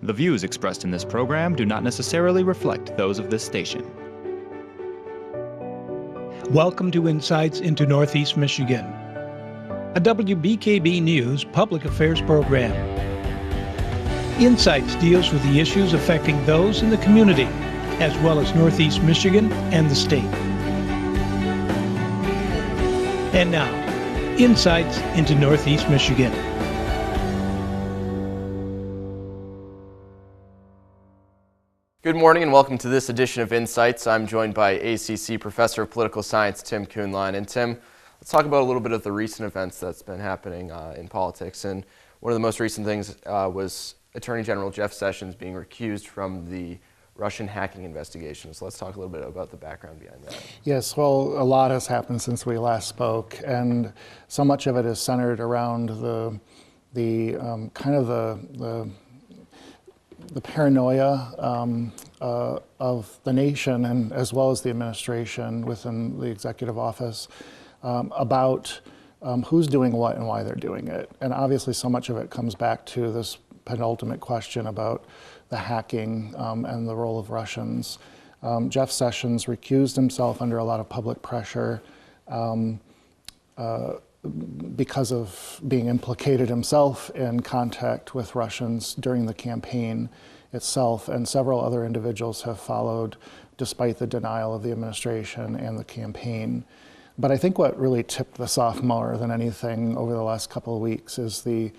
The views expressed in this program do not necessarily reflect those of this station. Welcome to Insights into Northeast Michigan, a WBKB News public affairs program. Insights deals with the issues affecting those in the community, as well as Northeast Michigan and the state. And now, Insights into Northeast Michigan. Good morning and welcome to this edition of Insights. I'm joined by ACC Professor of Political Science Tim Kuhnlein. And Tim, let's talk about a little bit of the recent events that's been happening in politics. And one of the most recent things was Attorney General Jeff Sessions being recused from the Russian hacking investigation. So let's talk a little bit about the background behind that. Yes, well, a lot has happened since we last spoke, and so much of it is centered around the paranoia of the nation and as well as the administration within the executive office about who's doing what and why they're doing it. And obviously so much of it comes back to this penultimate question about the hacking and the role of Russians. Jeff Sessions recused himself under a lot of public pressure because of being implicated himself in contact with Russians during the campaign itself, and several other individuals have followed despite the denial of the administration and the campaign. But I think what really tipped this off more than anything over the last couple of weeks is the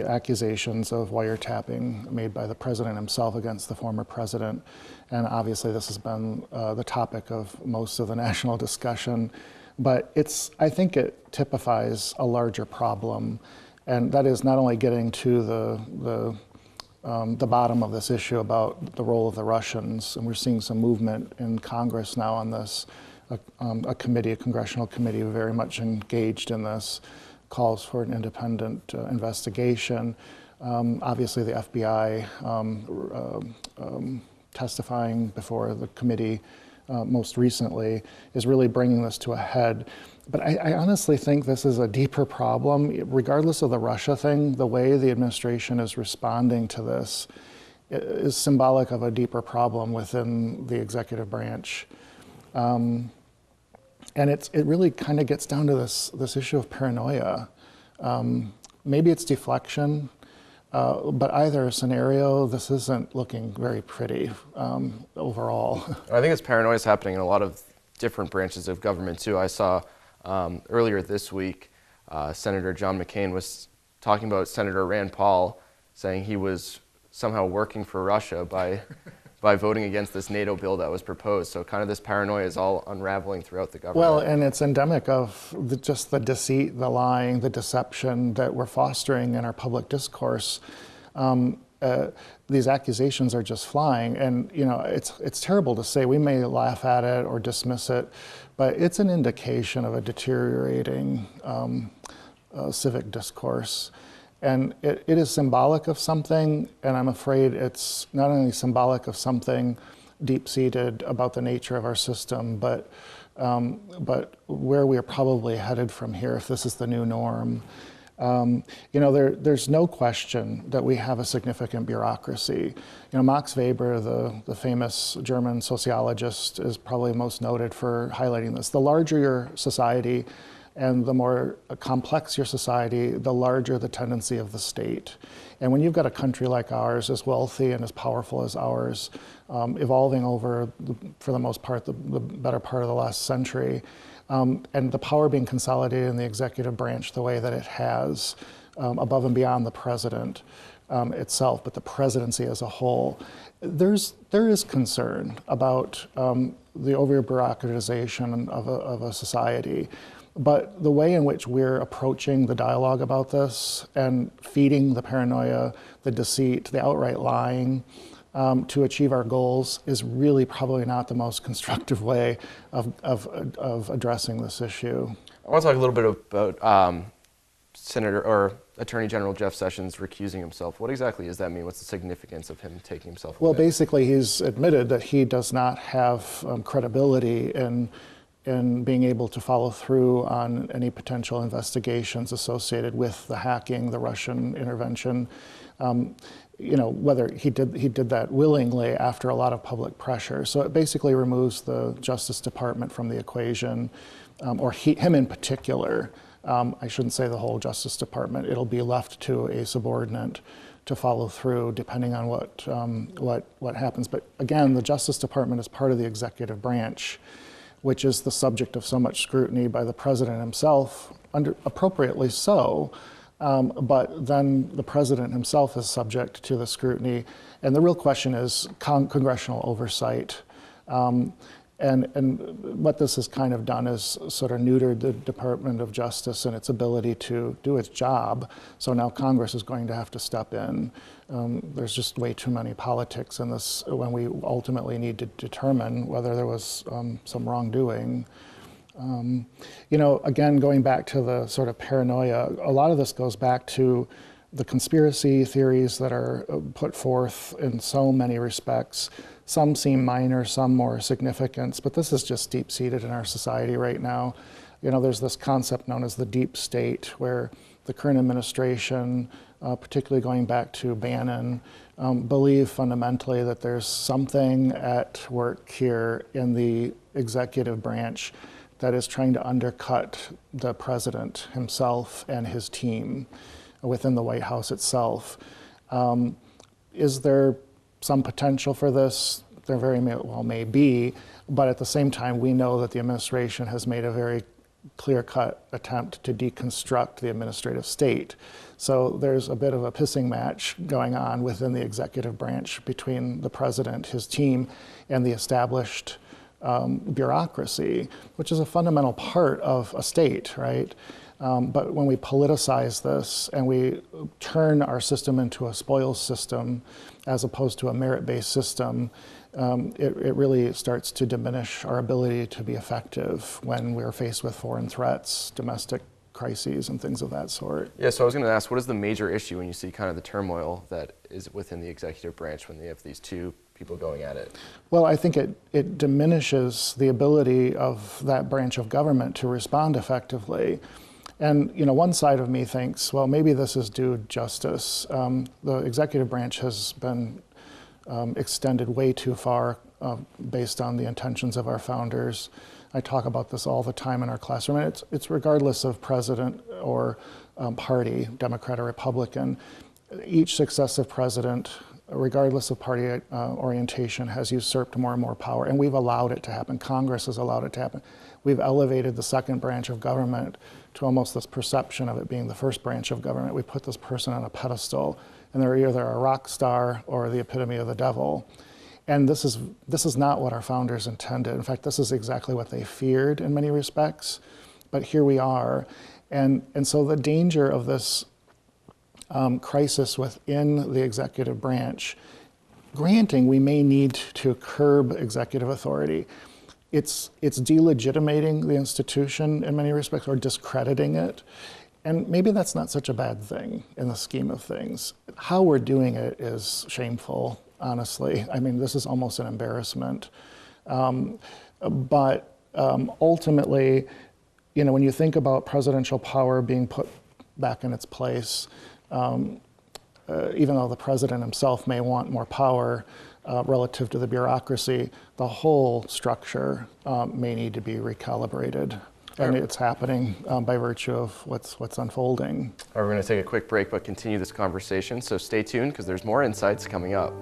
accusations of wiretapping made by the president himself against the former president. And obviously this has been the topic of most of the national discussion. But I think it typifies a larger problem, and that is not only getting to the bottom of this issue about the role of the Russians, and we're seeing some movement in Congress now on this, a congressional committee very much engaged in this, calls for an independent investigation. Obviously the FBI testifying before the committee most recently is really bringing this to a head. But I honestly think this is a deeper problem. Regardless of the Russia thing, the way the administration is responding to this is symbolic of a deeper problem within the executive branch. And it really kind of gets down to this issue of paranoia. Maybe it's deflection, but either scenario, this isn't looking very pretty overall. I think this paranoia is happening in a lot of different branches of government too. I saw earlier this week, Senator John McCain was talking about Senator Rand Paul, saying he was somehow working for Russia by voting against this NATO bill that was proposed. So kind of this paranoia is all unraveling throughout the government. Well, and it's endemic of just the deceit, the lying, the deception that we're fostering in our public discourse. These accusations are just flying, and it's terrible to say. We may laugh at it or dismiss it, but it's an indication of a deteriorating civic discourse. And it is symbolic of something, and I'm afraid it's not only symbolic of something deep-seated about the nature of our system, but where we are probably headed from here if this is the new norm. There's no question that we have a significant bureaucracy. Max Weber, the famous German sociologist, is probably most noted for highlighting this. The larger your society, and the more complex your society, the larger the tendency of the state. And when you've got a country like ours, as wealthy and as powerful as ours, evolving over, for the most part, the better part of the last century, and the power being consolidated in the executive branch the way that it has, above and beyond the president itself, but the presidency as a whole, there is concern about the over-bureaucratization of a society. But the way in which we're approaching the dialogue about this and feeding the paranoia, the deceit, the outright lying to achieve our goals is really probably not the most constructive way of addressing this issue. I want to talk a little bit about Senator or Attorney General Jeff Sessions recusing himself. What exactly does that mean? What's the significance of him taking himself away? Well, basically, he's admitted that he does not have credibility in being able to follow through on any potential investigations associated with the hacking, the Russian intervention. Whether he did that willingly after a lot of public pressure. So it basically removes the Justice Department from the equation, or him in particular. I shouldn't say the whole Justice Department. It'll be left to a subordinate to follow through, depending on what happens. But again, the Justice Department is part of the executive branch, which is the subject of so much scrutiny by the president himself, appropriately so. But then the president himself is subject to the scrutiny. And the real question is congressional oversight. And what this has kind of done is sort of neutered the Department of Justice and its ability to do its job. So now Congress is going to have to step in. There's just way too many politics in this when we ultimately need to determine whether there was some wrongdoing. Again, going back to the sort of paranoia, a lot of this goes back to the conspiracy theories that are put forth in so many respects. Some seem minor, some more significant, but this is just deep-seated in our society right now. There's this concept known as the deep state, where the current administration, particularly going back to Bannon, believe fundamentally that there's something at work here in the executive branch that is trying to undercut the president himself and his team within the White House itself. Is there some potential for this? There very well may be, but at the same time, we know that the administration has made a very clear-cut attempt to deconstruct the administrative state. So there's a bit of a pissing match going on within the executive branch between the president, his team, and the established bureaucracy, which is a fundamental part of a state, right? But when we politicize this and we turn our system into a spoils system as opposed to a merit-based system, it really starts to diminish our ability to be effective when we're faced with foreign threats, domestic crises, and things of that sort. Yeah, so I was going to ask, what is the major issue when you see kind of the turmoil that is within the executive branch when they have these two people going at it? Well, I think it diminishes the ability of that branch of government to respond effectively. And one side of me thinks, well, maybe this is due justice. The executive branch has been extended way too far based on the intentions of our founders. I talk about this all the time in our classroom, and it's regardless of president or party, Democrat or Republican. Each successive president, regardless of party orientation, has usurped more and more power, and we've allowed it to happen. Congress has allowed it to happen. We've elevated the second branch of government to almost this perception of it being the first branch of government. We put this person on a pedestal, and they're either a rock star or the epitome of the devil. And this is not what our founders intended. In fact, this is exactly what they feared in many respects. But here we are. And so the danger of this crisis within the executive branch, granting we may need to curb executive authority, it's delegitimating the institution in many respects, or discrediting it. And maybe that's not such a bad thing in the scheme of things. How we're doing it is shameful, honestly. I mean, this is almost an embarrassment. But ultimately, when you think about presidential power being put back in its place, even though the president himself may want more power relative to the bureaucracy, the whole structure may need to be recalibrated. And it's happening by virtue of what's unfolding. All right, we're going to take a quick break, but continue this conversation. So stay tuned, because there's more insights coming up.